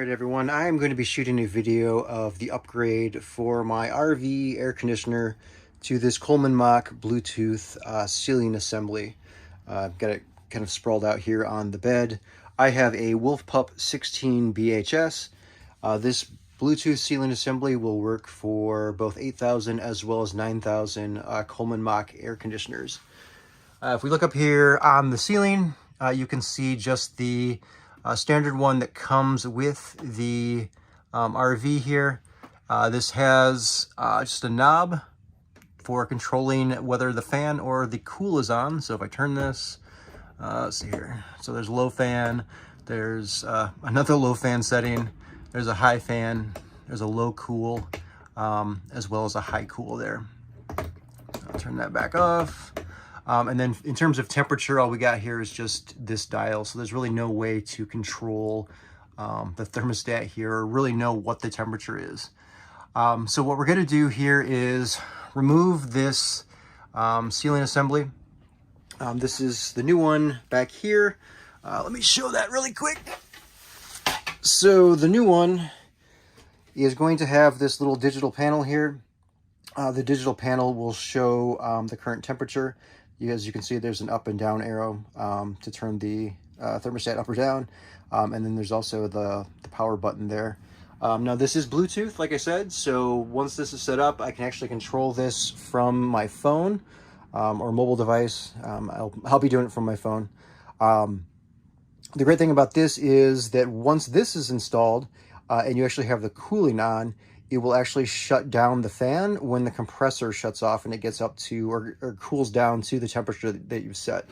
Alright everyone, I am going to be shooting a video of the upgrade for my RV air conditioner to this Coleman Mach Bluetooth ceiling assembly. I've got it kind of sprawled out here on the bed. I have a Wolf Pup 16 BHS. This Bluetooth ceiling assembly will work for both 8,000 as well as 9,000 Coleman Mach air conditioners. If we look up here on the ceiling, you can see just the standard one that comes with the RV here. This has just a knob for controlling whether the fan or the cool is on. So if I turn this, let's see here. So there's low fan, there's another low fan setting, there's a high fan, there's a low cool, as well as a high cool there. I'll turn that back off. And then in terms of temperature, all we got here is just this dial. So there's really no way to control the thermostat here or really know what the temperature is. So what we're going to do here is remove this ceiling assembly. This is the new one back here. Let me show that really quick. So the new one is going to have this little digital panel here. The digital panel will show the current temperature. As you can see, there's an up and down arrow to turn the thermostat up or down. And then there's also the power button there. Now this is Bluetooth, like I said, so once this is set up, I can actually control this from my phone or mobile device. I'll be doing it from my phone. The great thing about this is that once this is installed and you actually have the cooling on, it will actually shut down the fan when the compressor shuts off and it gets up to or cools down to the temperature that you've set.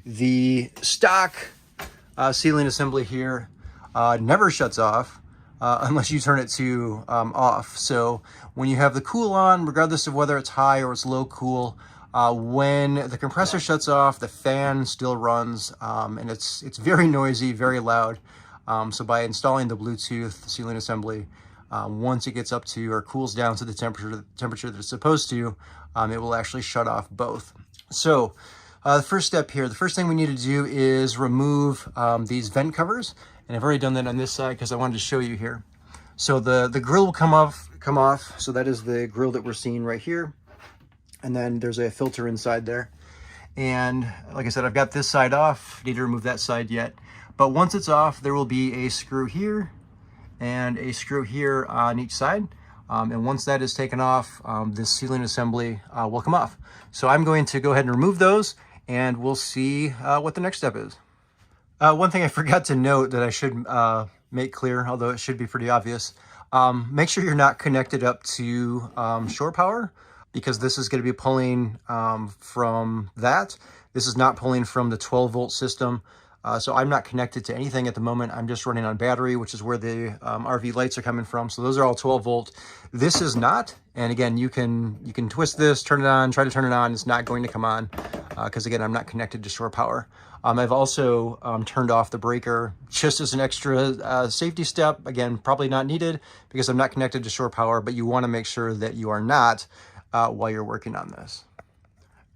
The stock ceiling assembly here never shuts off unless you turn it to off. So when you have the cool on, regardless of whether it's high or it's low cool, when the compressor shuts off, the fan still runs, and it's very noisy, very loud. So by installing the Bluetooth ceiling assembly, once it gets up to or cools down to the temperature that it's supposed to, it will actually shut off both. So the first step here, the first thing we need to do is remove these vent covers. And I've already done that on this side because I wanted to show you here. So the grill will come off. So that is the grill that we're seeing right here. And then there's a filter inside there. And like I said, I've got this side off. Need to remove that side yet. But once it's off, there will be a screw here and a screw here on each side. And once that is taken off, this ceiling assembly will come off. So I'm going to go ahead and remove those and we'll see what the next step is. One thing I forgot to note that I should make clear, although it should be pretty obvious, make sure you're not connected up to shore power, because this is going to be pulling from that. This is not pulling from the 12-volt system. So I'm not connected to anything at the moment. I'm just running on battery, which is where the RV lights are coming from. So those are all 12 volt. This is not. And again, you can twist this, turn it on, try to turn it on. It's not going to come on because again, I'm not connected to shore power. I've also turned off the breaker just as an extra safety step. Again, probably not needed because I'm not connected to shore power, but you want to make sure that you are not while you're working on this.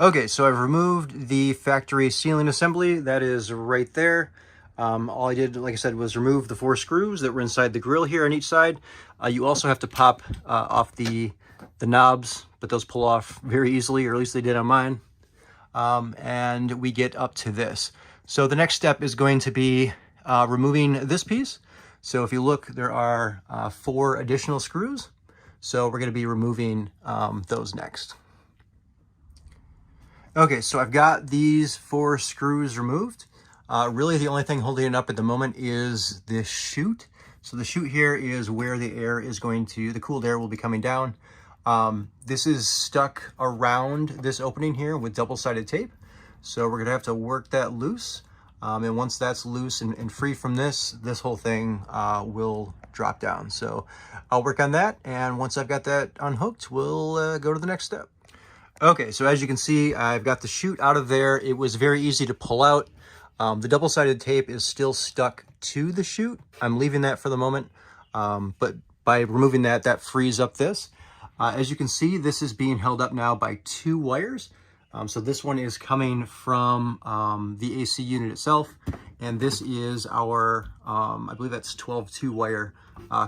Okay, so I've removed the factory ceiling assembly. That is right there. All I did, like I said, was remove the 4 screws that were inside the grill here on each side. You also have to pop off the knobs, but those pull off very easily, or at least they did on mine. And we get up to this. So the next step is going to be removing this piece. So if you look, there are 4 additional screws. So we're going to be removing those next. Okay, so I've got these 4 screws removed. Really the only thing holding it up at the moment is this chute. So the chute here is where the air is going to, the cooled air will be coming down. This is stuck around this opening here with double-sided tape. So we're gonna have to work that loose. And once that's loose and free from this whole thing will drop down. So I'll work on that. And once I've got that unhooked, we'll go to the next step. Okay, so as you can see, I've got the chute out of there. It was very easy to pull out. The double-sided tape is still stuck to the chute. I'm leaving that for the moment, but by removing that, that frees up this. As you can see, this is being held up now by 2 wires. So this one is coming from the AC unit itself, and this is our, I believe that's 12-2 wire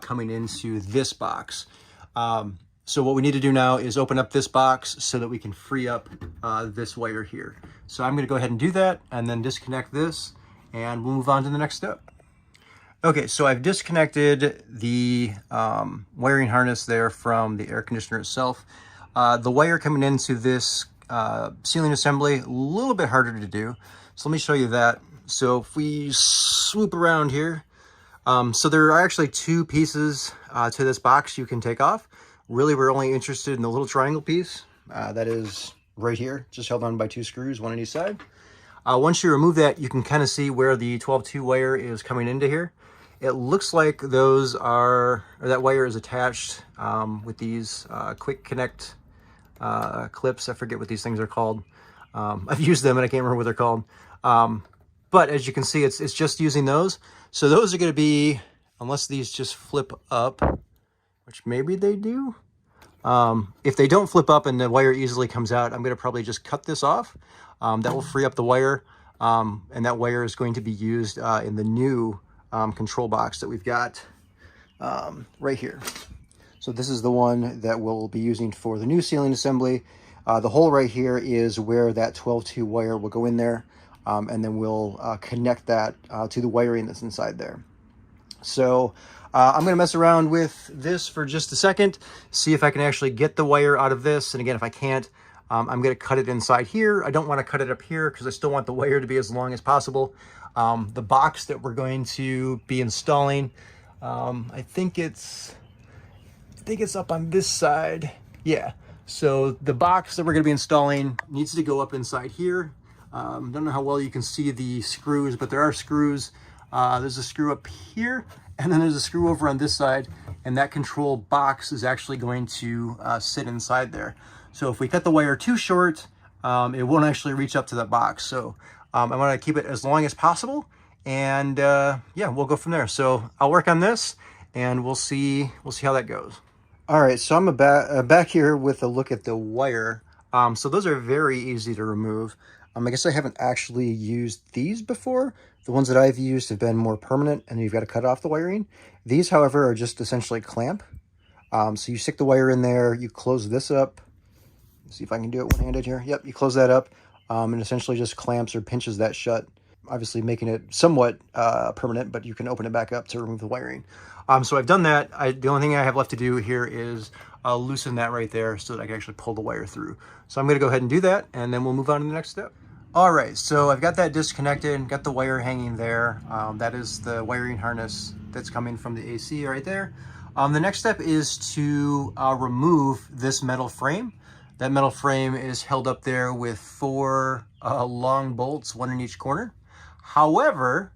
coming into this box. So what we need to do now is open up this box so that we can free up this wire here. So I'm going to go ahead and do that and then disconnect this, and we'll move on to the next step. Okay, so I've disconnected the wiring harness there from the air conditioner itself. The wire coming into this ceiling assembly, a little bit harder to do. So let me show you that. So if we swoop around here, so there are actually two pieces to this box you can take off. Really, we're only interested in the little triangle piece. That is right here, just held on by two screws, one on each side. Once you remove that, you can kind of see where the 12-2 wire is coming into here. It looks like those are, or that wire is attached with these quick connect clips. I forget what these things are called. I've used them and I can't remember what they're called. But as you can see, it's just using those. So those are going to be, unless these just flip up, which maybe they do. If they don't flip up and the wire easily comes out, I'm going to probably just cut this off. That will free up the wire, and that wire is going to be used in the new control box that we've got right here. So this is the one that we'll be using for the new ceiling assembly. The hole right here is where that 12-2 wire will go in there, and then we'll connect that to the wiring that's inside there. So I'm going to mess around with this for just a second, see if I can actually get the wire out of this. And again, if I can't, I'm going to cut it inside here. I don't want to cut it up here because I still want the wire to be as long as possible. The box that we're going to be installing, I think it's up on this side. Yeah. So the box that we're going to be installing needs to go up inside here. Don't know how well you can see the screws, but there are screws. There's a screw up here, and then there's a screw over on this side, and that control box is actually going to sit inside there. So if we cut the wire too short, it won't actually reach up to that box. So I want to keep it as long as possible, and yeah, we'll go from there. So I'll work on this, and we'll see how that goes. All right, so I'm back here with a look at the wire. So those are very easy to remove. I guess I haven't actually used these before. The ones that I've used have been more permanent, and you've got to cut off the wiring. These, however, are just essentially clamp. So you stick the wire in there, you close this up. Let's see if I can do it one-handed here. Yep, you close that up, and essentially just clamps or pinches that shut, obviously making it somewhat permanent, but you can open it back up to remove the wiring. So I've done that. The only thing I have left to do here is loosen that right there so that I can actually pull the wire through. So I'm going to go ahead and do that, and then we'll move on to the next step. All right, so I've got that disconnected, got the wire hanging there. That is the wiring harness that's coming from the AC right there. The next step is to remove this metal frame. That metal frame is held up there with 4 long bolts, 1 in each corner. However,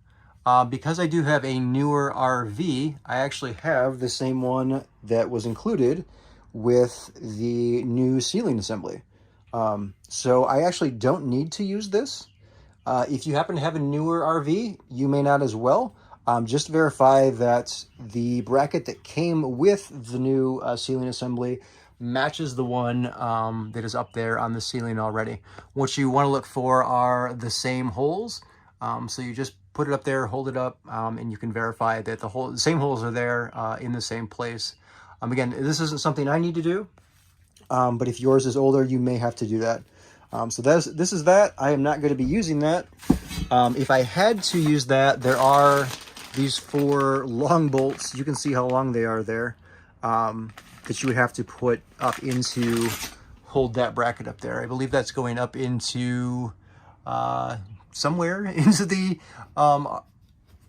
because I do have a newer RV, I actually have the same one that was included with the new ceiling assembly. So I actually don't need to use this. If you happen to have a newer RV, you may not as well. Just verify that the bracket that came with the new ceiling assembly matches the one that is up there on the ceiling already. What you want to look for are the same holes. So you just put it up there, hold it up, and you can verify that the same holes are there in the same place. Again, this isn't something I need to do. But if yours is older, you may have to do that. So this is that. I am not going to be using that. If I had to use that, there are these 4 long bolts. You can see how long they are there, that you would have to put up into hold that bracket up there. I believe that's going up into somewhere into the, well,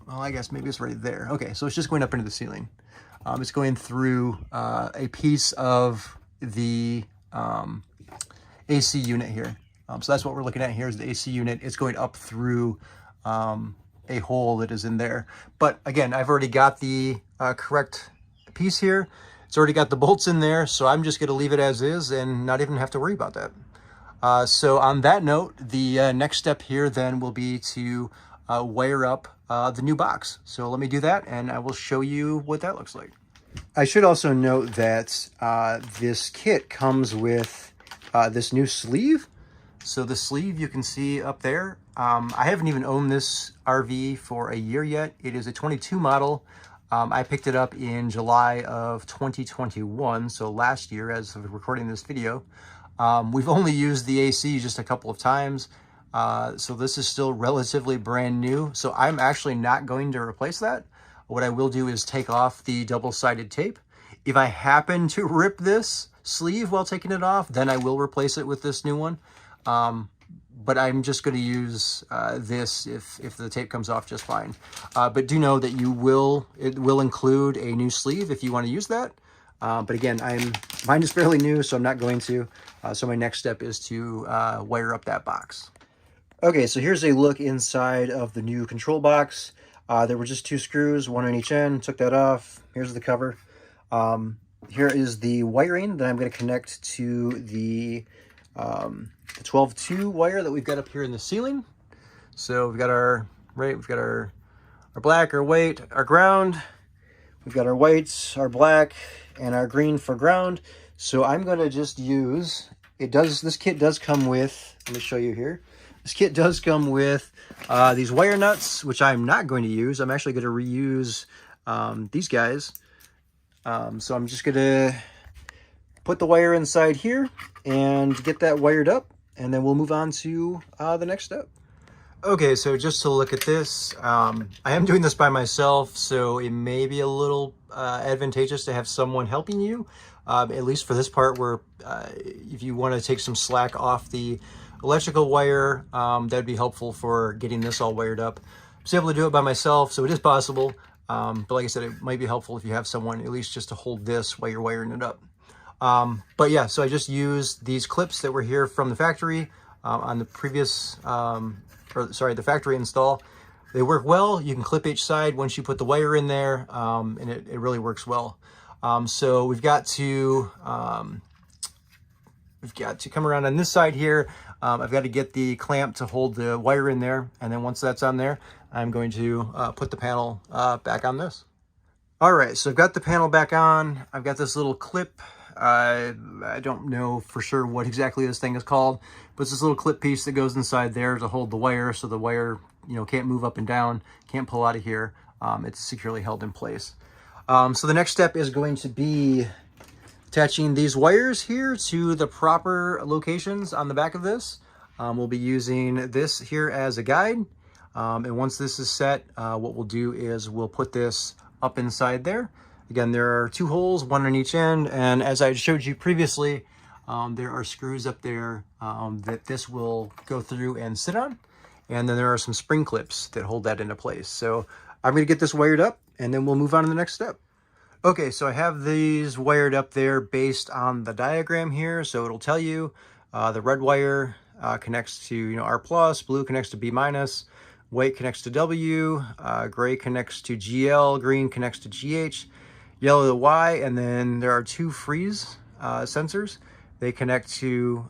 I guess maybe it's right there. Okay, so it's just going up into the ceiling. It's going through a piece of the AC unit here. So that's what we're looking at here is the AC unit. It's going up through a hole that is in there. But again, I've already got the correct piece here. It's already got the bolts in there, so I'm just going to leave it as is and not even have to worry about that. So on that note, the next step here then will be to wire up the new box. So let me do that, and I will show you what that looks like. I should also note that this kit comes with this new sleeve. So the sleeve you can see up there, I haven't even owned this RV for a year yet. It is a 22 model. I picked it up in July of 2021, so last year as of recording this video. We've only used the AC just a couple of times, so this is still relatively brand new. So I'm actually not going to replace that. What I will do is take off the double-sided tape. If I happen to rip this sleeve while taking it off, then I will replace it with this new one. But I'm just going to use this if the tape comes off just fine. But do know that it will include a new sleeve if you want to use that. But again, mine is fairly new, so I'm not going to. So my next step is to wire up that box. Okay, so here's a look inside of the new control box. There were just 2 screws, one on each end. Took that off. Here's the cover. Here is the wiring that I'm going to connect to the 12-2 wire that we've got up here in the ceiling. So we've got our black, our white, our ground. We've got our whites, our black, and our green for ground. So I'm going to just use, this kit does come with, let me show you here. This kit does come with these wire nuts, which I'm not going to use. I'm actually going to reuse these guys. So I'm just going to put the wire inside here and get that wired up, and then we'll move on to the next step. Okay, so just to look at this, I am doing this by myself, so it may be a little advantageous to have someone helping you, at least for this part where if you want to take some slack off the electrical wire, that'd be helpful for getting this all wired up. I was able to do it by myself, so it is possible, but like I said, it might be helpful if you have someone at least just to hold this while you're wiring it up. But yeah, so I just used these clips that were here from the factory on the previous, the factory install. They work well. You can clip each side once you put the wire in there, and it really works well. So we've got to come around on this side here. I've got to get the clamp to hold the wire in there, and then once that's on there, I'm going to put the panel back on this. All right, so I've got the panel back on. I've got this little clip. I don't know for sure what exactly this thing is called, but it's this little clip piece that goes inside there to hold the wire, so the wire, can't move up and down, can't pull out of here. It's securely held in place. So the next step is going to be attaching these wires here to the proper locations on the back of this. We'll be using this here as a guide. And once this is set, what we'll do is we'll put this up inside there. Again, there are 2 holes, one on each end, and as I showed you previously, there are screws up there that this will go through and sit on, and then there are some spring clips that hold that into place. So I'm going to get this wired up, and then we'll move on to the next step. Okay, so I have these wired up there based on the diagram here, so it'll tell you the red wire connects to R+, blue connects to B-, white connects to W, gray connects to GL, green connects to GH, yellow to Y, and then there are 2 freeze sensors. They connect to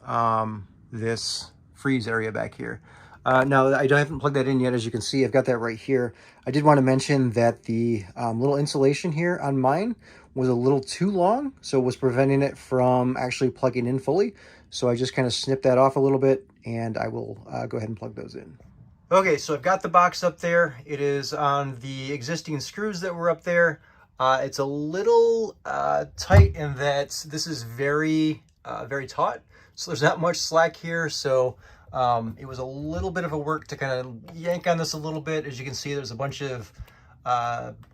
this freeze area back here. Now, I haven't plugged that in yet. As you can see, I've got that right here. I did want to mention that the little insulation here on mine was a little too long, so it was preventing it from actually plugging in fully. So I just kind of snipped that off a little bit, and I will go ahead and plug those in. Okay, so I've got the box up there. It is on the existing screws that were up there. It's a little tight in that this is very taut, so there's not much slack here. So it was a little bit of a work to kind of yank on this a little bit. As you can see, there's a bunch of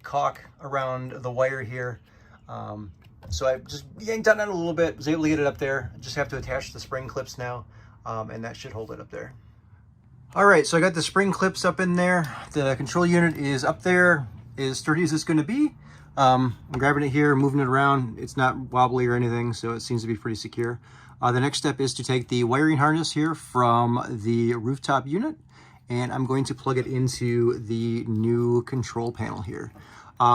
caulk around the wire here. So I just yanked on it a little bit, was able to get it up there. I just have to attach the spring clips now, and that should hold it up there. All right, so I got the spring clips up in there. The control unit is up there, as sturdy as it's going to be. I'm grabbing it here, moving it around. It's not wobbly or anything, so it seems to be pretty secure. The next step is to take the wiring harness here from the rooftop unit, and I'm going to plug it into the new control panel here.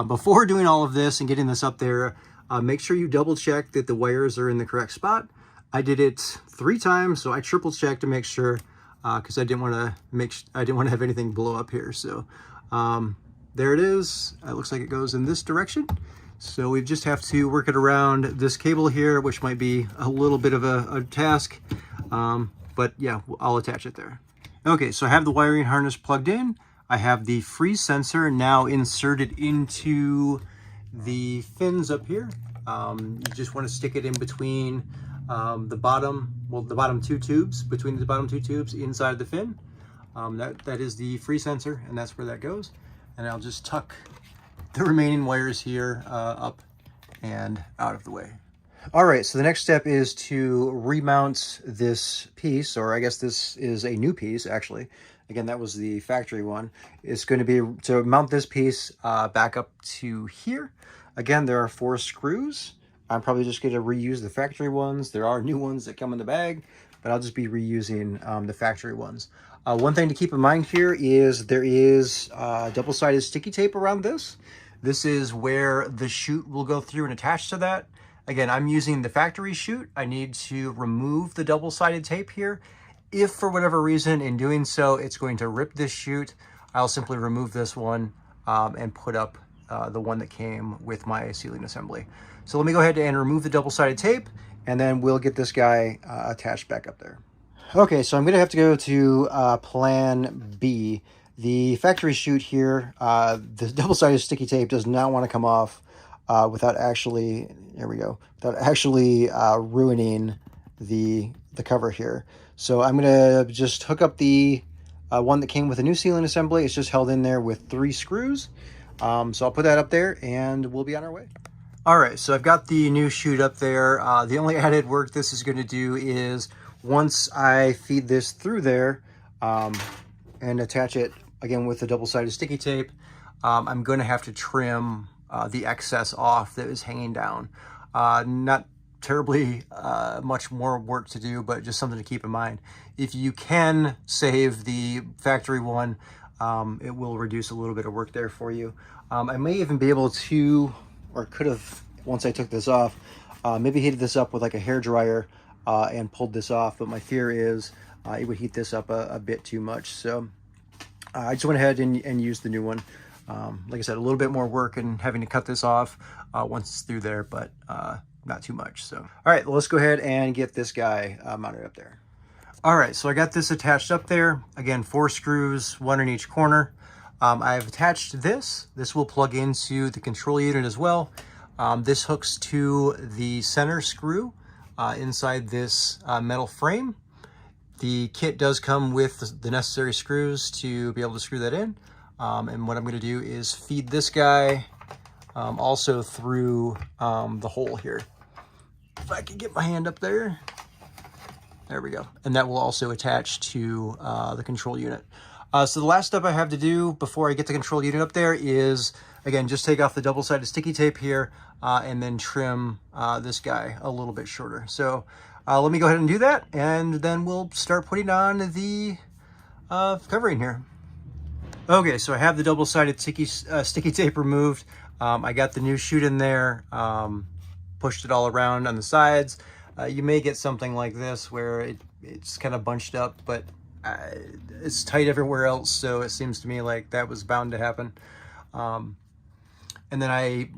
Before doing all of this and getting this up there, make sure you double check that the wires are in the correct spot. I did it 3 times, so I triple checked to make sure, because I didn't want to have anything blow up here. So there it is. It looks like it goes in this direction. So we just have to work it around this cable here, which might be a little bit of a task. but yeah, I'll attach it there. Okay, so I have the wiring harness plugged in. I have the freeze sensor now inserted into the fins up here. You just want to stick it in between the bottom two tubes, between the bottom two tubes inside the fin. That is the freeze sensor, and that's where that goes. And I'll just tuck the remaining wires here up and out of the way. All right, so the next step is to remount this piece, or I guess this is a new piece actually. Again, that was the factory one. It's going to be to mount this piece back up to here. Again, there are 4 screws. I'm probably just going to reuse the factory ones. There are new ones that come in the bag, but I'll just be reusing the factory ones. One thing to keep in mind here is there is double-sided sticky tape around this. This is where the chute will go through and attach to that. Again, I'm using the factory chute. I need to remove the double-sided tape here. If for whatever reason in doing so, it's going to rip this chute, I'll simply remove this one and put up the one that came with my sealing assembly. So let me go ahead and remove the double-sided tape, and then we'll get this guy attached back up there. Okay, so I'm going to have to go to plan B. The factory chute here, the double-sided sticky tape does not want to come off without actually, there we go, without actually ruining the cover here. So I'm going to just hook up the one that came with a new sealing assembly. It's just held in there with 3 screws. So I'll put that up there and we'll be on our way. All right, so I've got the new chute up there. The only added work this is going to do is once I feed this through there and attach it again with the double-sided sticky tape, I'm going to have to trim the excess off that is hanging down. Not terribly much more work to do, but just something to keep in mind. If you can save the factory one, it will reduce a little bit of work there for you. I may even be able to, or could have, once I took this off, maybe heated this up with like a hair dryer and pulled this off, but my fear is it would heat this up a bit too much. So I just went ahead and used the new one. Like I said, a little bit more work and having to cut this off once it's through there, but not too much. So, all right, let's go ahead and get this guy mounted up there. All right, so I got this attached up there. Again, 4 screws, 1 in each corner. I've attached this. This will plug into the control unit as well. This hooks to the center screw inside this metal frame. The kit does come with the necessary screws to be able to screw that in. And what I'm going to do is feed this guy also through the hole here. If I can get my hand up there. There we go. And that will also attach to the control unit. So the last step I have to do before I get the control unit up there is, again, just take off the double-sided sticky tape here and then trim this guy a little bit shorter. So let me go ahead and do that, and then we'll start putting on the covering here. Okay, so I have the double-sided sticky tape removed. I got the new chute in there, pushed it all around on the sides. You may get something like this where it's kind of bunched up, but it's tight everywhere else, so it seems to me like that was bound to happen. And then I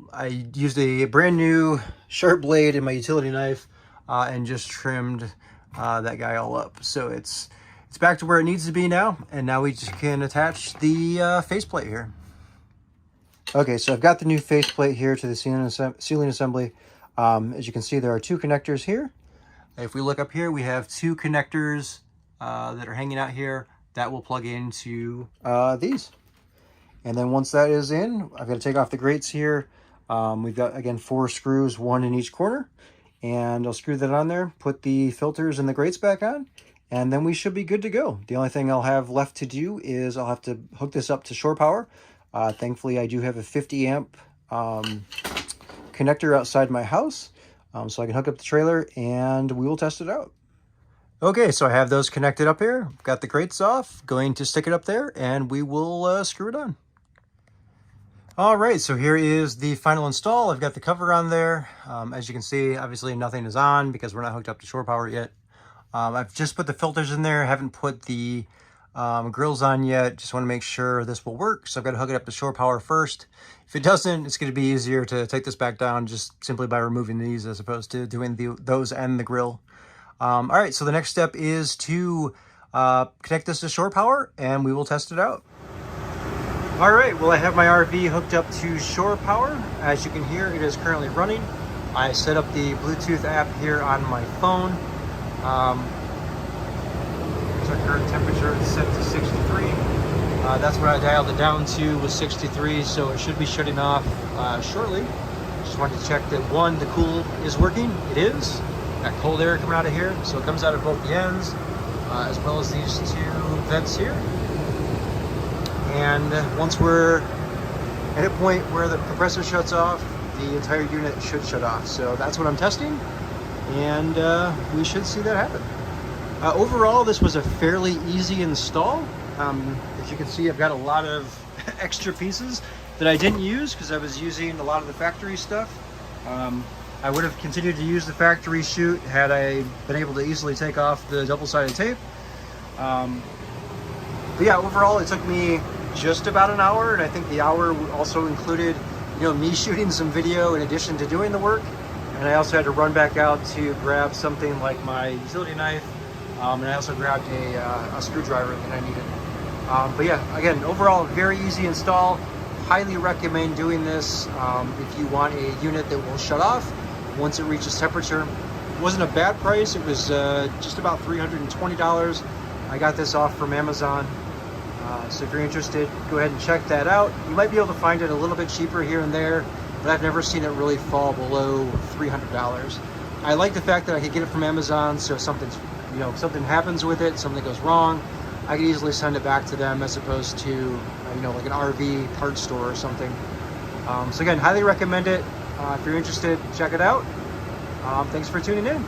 used a brand new sharp blade and my utility knife and just trimmed that guy all up. So it's back to where it needs to be now, and now we just can attach the faceplate here. Okay, so I've got the new faceplate here to the sealing assembly. As you can see, there are 2 connectors here. If we look up here, we have 2 connectors that are hanging out here that will plug into these. And then once that is in, I've got to take off the grates here. We've got, again, 4 screws, 1 in each corner. And I'll screw that on there, put the filters and the grates back on, and then we should be good to go. The only thing I'll have left to do is I'll have to hook this up to shore power. Thankfully, I do have a 50 amp connector outside my house, so I can hook up the trailer and we will test it out. Okay, so I have those connected up here. Got the grates off, going to stick it up there, and we will screw it on. All right, so here is the final install. I've got the cover on there. As you can see, obviously nothing is on because we're not hooked up to shore power yet. I've just put the filters in there. Haven't put the grills on yet. Just want to make sure this will work. So I've got to hook it up to shore power first. If it doesn't, it's going to be easier to take this back down just simply by removing these as opposed to doing those and the grill. All right, so the next step is to connect this to shore power, and we will test it out. All right, well, I have my RV hooked up to shore power. As you can hear, it is currently running. I set up the Bluetooth app here on my phone. So current temperature is set to 63. That's what I dialed it down to, was 63, so it should be shutting off shortly. Just wanted to check that, one, the cool is working. It is. Got cold air coming out of here, so it comes out of both the ends, as well as these two vents here. And once we're at a point where the compressor shuts off, the entire unit should shut off. So that's what I'm testing, and we should see that happen. Overall, this was a fairly easy install. As you can see, I've got a lot of extra pieces that I didn't use because I was using a lot of the factory stuff. I would have continued to use the factory chute had I been able to easily take off the double-sided tape. But yeah, overall, it took me just about an hour, and I think the hour also included, me shooting some video in addition to doing the work. And I also had to run back out to grab something like my utility knife, and I also grabbed a screwdriver that I needed. But yeah, again, overall, very easy install. Highly recommend doing this if you want a unit that will shut off once it reaches temperature. It wasn't a bad price. It was just about $320. I got this off from Amazon. So if you're interested, go ahead and check that out. You might be able to find it a little bit cheaper here and there, but I've never seen it really fall below $300. I like the fact that I could get it from Amazon, so if something happens with it, something goes wrong, I could easily send it back to them as opposed to, like an RV parts store or something. So again, highly recommend it. If you're interested, check it out. Thanks for tuning in.